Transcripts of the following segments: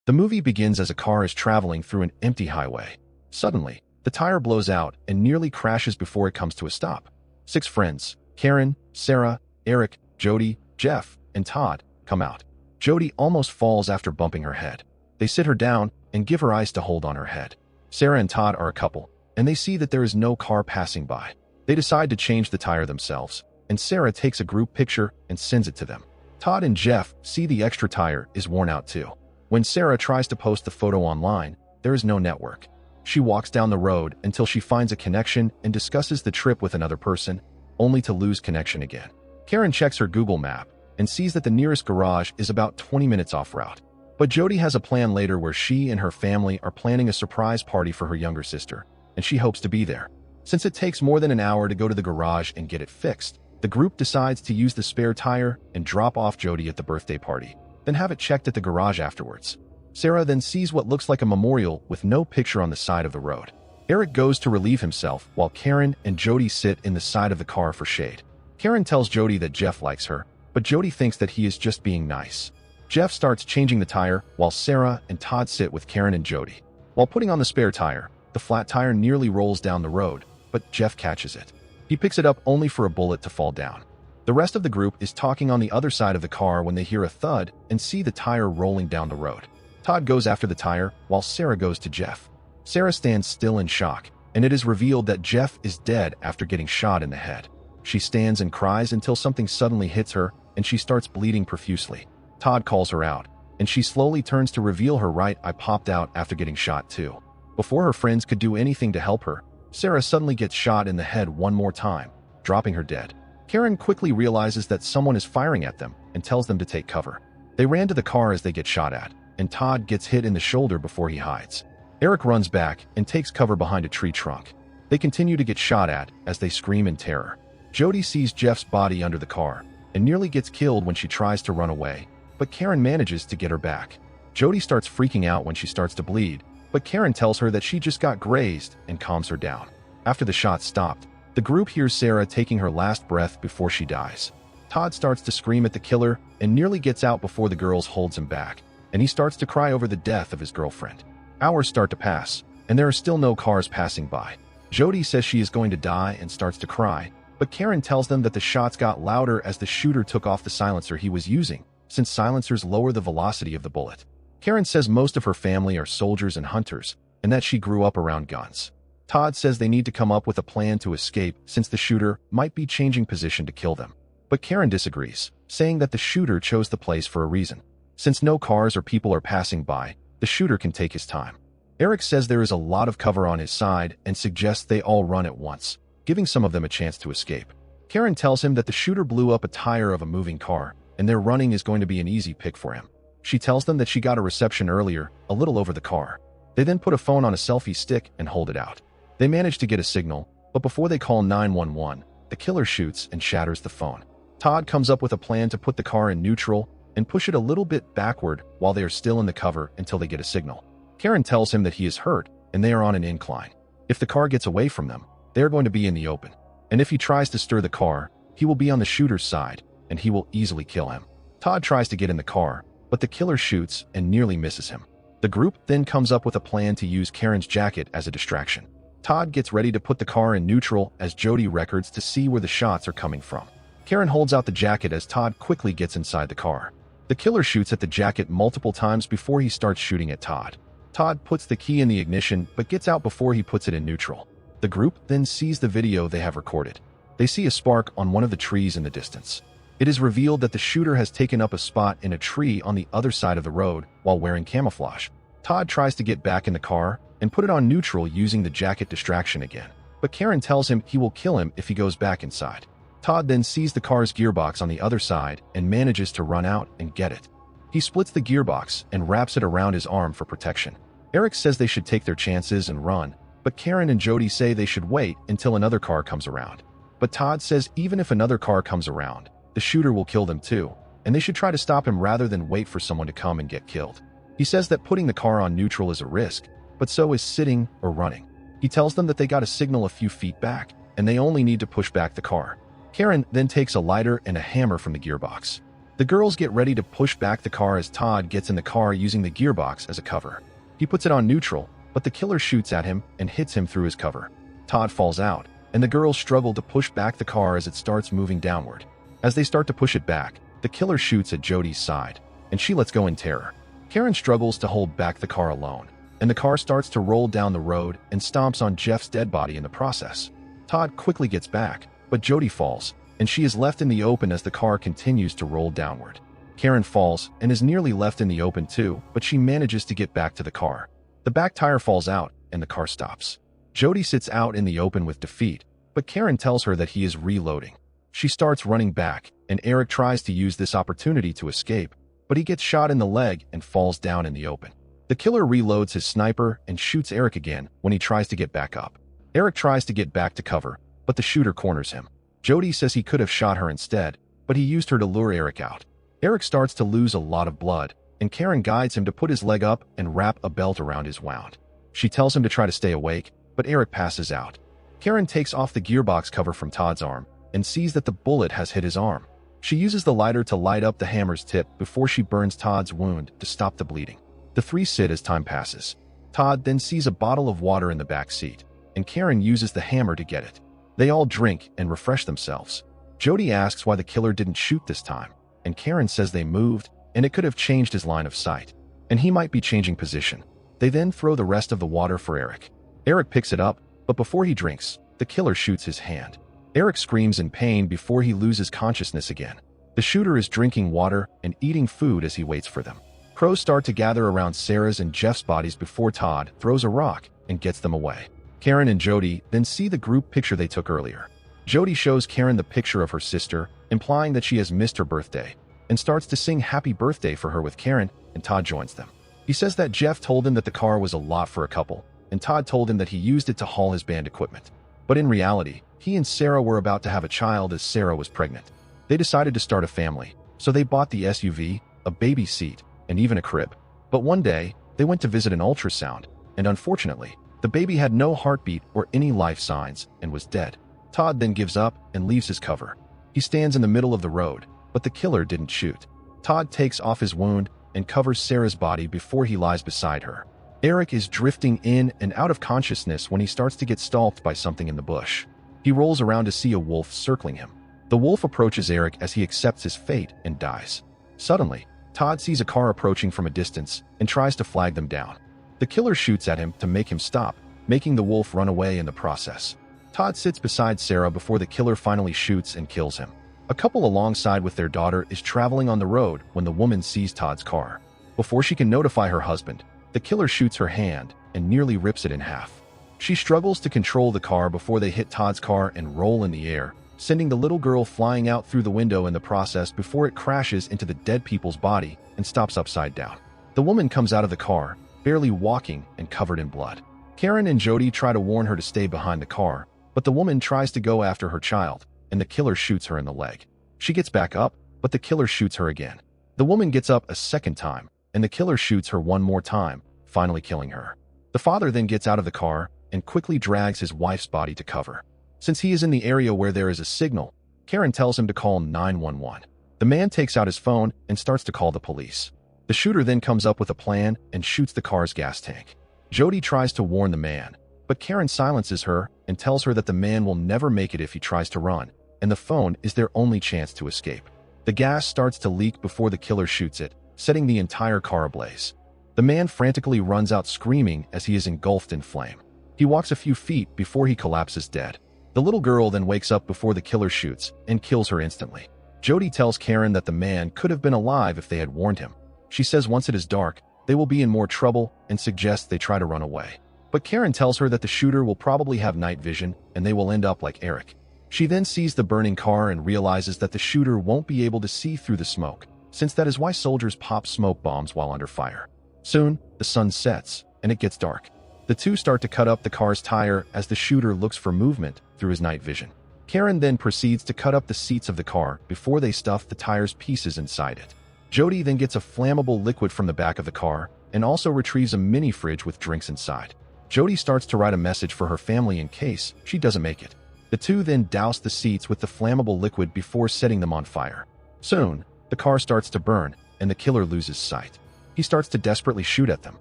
The movie begins as a car is traveling through an empty highway. Suddenly, the tire blows out and nearly crashes before it comes to a stop. 6 friends, Karen, Sarah, Eric, Jody, Jeff, and Todd, come out. Jody almost falls after bumping her head. They sit her down and give her ice to hold on her head. Sarah and Todd are a couple, and they see that there is no car passing by. They decide to change the tire themselves, and Sarah takes a group picture and sends it to them. Todd and Jeff see the extra tire is worn out too. When Sarah tries to post the photo online, there is no network. She walks down the road until she finds a connection and discusses the trip with another person, only to lose connection again. Karen checks her Google map and sees that the nearest garage is about 20 minutes off route. But Jody has a plan later where she and her family are planning a surprise party for her younger sister, and she hopes to be there. Since it takes more than an hour to go to the garage and get it fixed, the group decides to use the spare tire and drop off Jody at the birthday party, then have it checked at the garage afterwards. Sarah then sees what looks like a memorial with no picture on the side of the road. Eric goes to relieve himself while Karen and Jody sit in the side of the car for shade. Karen tells Jody that Jeff likes her, but Jody thinks that he is just being nice. Jeff starts changing the tire while Sarah and Todd sit with Karen and Jody. While putting on the spare tire, the flat tire nearly rolls down the road, but Jeff catches it. He picks it up only for a bullet to fall down. The rest of the group is talking on the other side of the car when they hear a thud and see the tire rolling down the road. Todd goes after the tire while Sarah goes to Jeff. Sarah stands still in shock, and it is revealed that Jeff is dead after getting shot in the head. She stands and cries until something suddenly hits her and she starts bleeding profusely. Todd calls her out, and she slowly turns to reveal her right eye popped out after getting shot too. Before her friends could do anything to help her, Sarah suddenly gets shot in the head one more time, dropping her dead. Karen quickly realizes that someone is firing at them and tells them to take cover. They ran to the car as they get shot at, and Todd gets hit in the shoulder before he hides. Eric runs back and takes cover behind a tree trunk. They continue to get shot at as they scream in terror. Jody sees Jeff's body under the car and nearly gets killed when she tries to run away, but Karen manages to get her back. Jody starts freaking out when she starts to bleed, but Karen tells her that she just got grazed and calms her down. After the shots stopped, the group hears Sarah taking her last breath before she dies. Todd starts to scream at the killer and nearly gets out before the girls holds him back, and he starts to cry over the death of his girlfriend. Hours start to pass, and there are still no cars passing by. Jody says she is going to die and starts to cry, but Karen tells them that the shots got louder as the shooter took off the silencer he was using, since silencers lower the velocity of the bullet. Karen says most of her family are soldiers and hunters, and that she grew up around guns. Todd says they need to come up with a plan to escape since the shooter might be changing position to kill them. But Karen disagrees, saying that the shooter chose the place for a reason. Since no cars or people are passing by, the shooter can take his time. Eric says there is a lot of cover on his side and suggests they all run at once, giving some of them a chance to escape. Karen tells him that the shooter blew up a tire of a moving car, and their running is going to be an easy pick for him. She tells them that she got a reception earlier, a little over the car. They then put a phone on a selfie stick and hold it out. They manage to get a signal, but before they call 911, the killer shoots and shatters the phone. Todd comes up with a plan to put the car in neutral and push it a little bit backward while they are still in the cover until they get a signal. Karen tells him that he is hurt and they are on an incline. If the car gets away from them, they are going to be in the open. And if he tries to stir the car, he will be on the shooter's side, and he will easily kill him. Todd tries to get in the car, but the killer shoots and nearly misses him. The group then comes up with a plan to use Karen's jacket as a distraction. Todd gets ready to put the car in neutral as Jody records to see where the shots are coming from. Karen holds out the jacket as Todd quickly gets inside the car. The killer shoots at the jacket multiple times before he starts shooting at Todd. Todd puts the key in the ignition but gets out before he puts it in neutral. The group then sees the video they have recorded. They see a spark on one of the trees in the distance. It is revealed that the shooter has taken up a spot in a tree on the other side of the road while wearing camouflage. Todd tries to get back in the car and put it on neutral using the jacket distraction again, but Karen tells him he will kill him if he goes back inside. Todd then sees the car's gearbox on the other side and manages to run out and get it. He splits the gearbox and wraps it around his arm for protection. Eric says they should take their chances and run, but Karen and Jody say they should wait until another car comes around. But Todd says even if another car comes around, the shooter will kill them too, and they should try to stop him rather than wait for someone to come and get killed. He says that putting the car on neutral is a risk, but so is sitting or running. He tells them that they got a signal a few feet back, and they only need to push back the car. Karen then takes a lighter and a hammer from the gearbox. The girls get ready to push back the car as Todd gets in the car using the gearbox as a cover. He puts it on neutral, but the killer shoots at him and hits him through his cover. Todd falls out, and the girls struggle to push back the car as it starts moving downward. As they start to push it back, the killer shoots at Jody's side, and she lets go in terror. Karen struggles to hold back the car alone, and the car starts to roll down the road and stomps on Jeff's dead body in the process. Todd quickly gets back, but Jody falls, and she is left in the open as the car continues to roll downward. Karen falls and is nearly left in the open too, but she manages to get back to the car. The back tire falls out, and the car stops. Jody sits out in the open with defeat, but Karen tells her that he is reloading. She starts running back, and Eric tries to use this opportunity to escape, but he gets shot in the leg and falls down in the open. The killer reloads his sniper and shoots Eric again when he tries to get back up. Eric tries to get back to cover, but the shooter corners him. Jody says he could have shot her instead, but he used her to lure Eric out. Eric starts to lose a lot of blood, and Karen guides him to put his leg up and wrap a belt around his wound. She tells him to try to stay awake, but Eric passes out. Karen takes off the gearbox cover from Todd's arm and sees that the bullet has hit his arm. She uses the lighter to light up the hammer's tip before she burns Todd's wound to stop the bleeding. The three sit as time passes. Todd then sees a bottle of water in the back seat, and Karen uses the hammer to get it. They all drink and refresh themselves. Jody asks why the killer didn't shoot this time, and Karen says they moved, and it could have changed his line of sight, and he might be changing position. They then throw the rest of the water for Eric. Eric picks it up, but before he drinks, the killer shoots his hand. Eric screams in pain before he loses consciousness again. The shooter is drinking water and eating food as he waits for them. Crows start to gather around Sarah's and Jeff's bodies before Todd throws a rock and gets them away. Karen and Jody then see the group picture they took earlier. Jody shows Karen the picture of her sister, implying that she has missed her birthday, and starts to sing happy birthday for her with Karen, and Todd joins them. He says that Jeff told him that the car was a lot for a couple, and Todd told him that he used it to haul his band equipment. But in reality, he and Sarah were about to have a child as Sarah was pregnant. They decided to start a family, so they bought the SUV, a baby seat, and even a crib. But one day, they went to visit an ultrasound, and unfortunately, the baby had no heartbeat or any life signs and was dead. Todd then gives up and leaves his cover. He stands in the middle of the road, but the killer didn't shoot. Todd takes off his wound and covers Sarah's body before he lies beside her. Eric is drifting in and out of consciousness when he starts to get stalked by something in the bush. He rolls around to see a wolf circling him. The wolf approaches Eric as he accepts his fate and dies. Suddenly, Todd sees a car approaching from a distance and tries to flag them down. The killer shoots at him to make him stop, making the wolf run away in the process. Todd sits beside Sarah before the killer finally shoots and kills him. A couple alongside with their daughter is traveling on the road when the woman sees Todd's car. Before she can notify her husband, the killer shoots her hand and nearly rips it in half. She struggles to control the car before they hit Todd's car and roll in the air, sending the little girl flying out through the window in the process before it crashes into the dead people's body and stops upside down. The woman comes out of the car, barely walking and covered in blood. Karen and Jody try to warn her to stay behind the car, but the woman tries to go after her child, and the killer shoots her in the leg. She gets back up, but the killer shoots her again. The woman gets up a second time, and the killer shoots her one more time, finally killing her. The father then gets out of the car and quickly drags his wife's body to cover. Since he is in the area where there is a signal, Karen tells him to call 911. The man takes out his phone and starts to call the police. The shooter then comes up with a plan and shoots the car's gas tank. Jody tries to warn the man, but Karen silences her and tells her that the man will never make it if he tries to run, and the phone is their only chance to escape. The gas starts to leak before the killer shoots it, setting the entire car ablaze. The man frantically runs out screaming as he is engulfed in flame. He walks a few feet before he collapses dead. The little girl then wakes up before the killer shoots and kills her instantly. Jody tells Karen that the man could have been alive if they had warned him. She says once it is dark, they will be in more trouble and suggests they try to run away. But Karen tells her that the shooter will probably have night vision and they will end up like Eric. She then sees the burning car and realizes that the shooter won't be able to see through the smoke, since that is why soldiers pop smoke bombs while under fire. Soon, the sun sets and it gets dark. The two start to cut up the car's tire as the shooter looks for movement through his night vision. Karen then proceeds to cut up the seats of the car before they stuff the tire's pieces inside it. Jody then gets a flammable liquid from the back of the car and also retrieves a mini fridge with drinks inside. Jody starts to write a message for her family in case she doesn't make it. The two then douse the seats with the flammable liquid before setting them on fire. Soon, the The car starts to burn, and the killer loses sight. He starts to desperately shoot at them.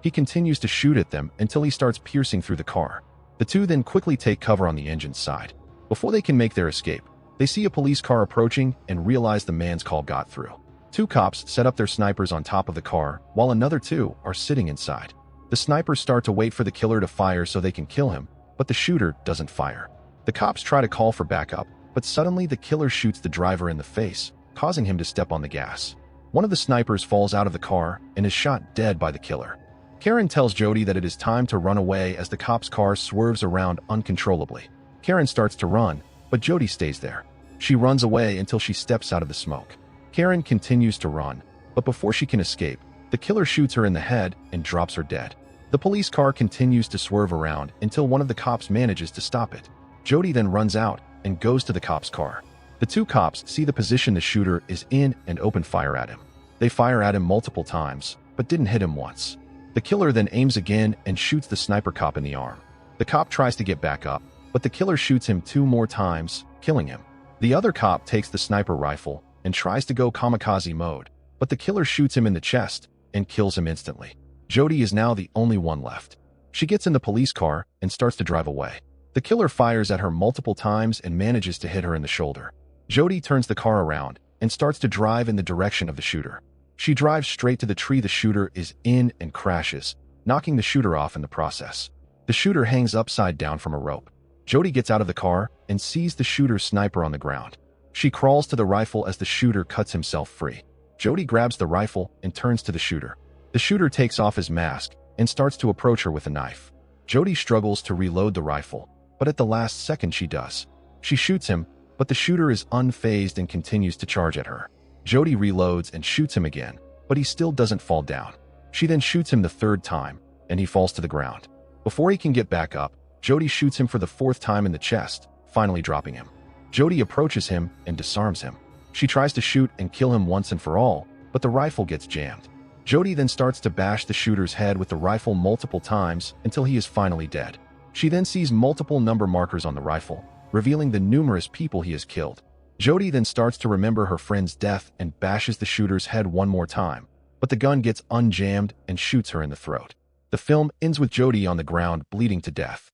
He continues to shoot at them until he starts piercing through the car. The two then quickly take cover on the engine's side. Before they can make their escape, they see a police car approaching and realize the man's call got through. Two cops set up their snipers on top of the car, while another two are sitting inside. The snipers start to wait for the killer to fire so they can kill him, but the shooter doesn't fire. The cops try to call for backup, but suddenly the killer shoots the driver in the face, causing him to step on the gas. One of the snipers falls out of the car and is shot dead by the killer. Karen tells Jody that it is time to run away as the cop's car swerves around uncontrollably. Karen starts to run, but Jody stays there. She runs away until she steps out of the smoke. Karen continues to run, but before she can escape, the killer shoots her in the head and drops her dead. The police car continues to swerve around until one of the cops manages to stop it. Jody then runs out and goes to the cop's car. The two cops see the position the shooter is in and open fire at him. They fire at him multiple times, but didn't hit him once. The killer then aims again and shoots the sniper cop in the arm. The cop tries to get back up, but the killer shoots him 2 more times, killing him. The other cop takes the sniper rifle and tries to go kamikaze mode, but the killer shoots him in the chest and kills him instantly. Jody is now the only one left. She gets in the police car and starts to drive away. The killer fires at her multiple times and manages to hit her in the shoulder. Jody turns the car around and starts to drive in the direction of the shooter. She drives straight to the tree the shooter is in and crashes, knocking the shooter off in the process. The shooter hangs upside down from a rope. Jody gets out of the car and sees the shooter's sniper on the ground. She crawls to the rifle as the shooter cuts himself free. Jody grabs the rifle and turns to the shooter. The shooter takes off his mask and starts to approach her with a knife. Jody struggles to reload the rifle, but at the last second she does. She shoots him, but the shooter is unfazed and continues to charge at her. Jody reloads and shoots him again, but he still doesn't fall down. She then shoots him the 3rd time, and he falls to the ground. Before he can get back up, Jody shoots him for the 4th time in the chest, finally dropping him. Jody approaches him and disarms him. She tries to shoot and kill him once and for all, but the rifle gets jammed. Jody then starts to bash the shooter's head with the rifle multiple times until he is finally dead. She then sees multiple number markers on the rifle, revealing the numerous people he has killed. Jody then starts to remember her friend's death and bashes the shooter's head 1 more time, but the gun gets unjammed and shoots her in the throat. The film ends with Jody on the ground bleeding to death.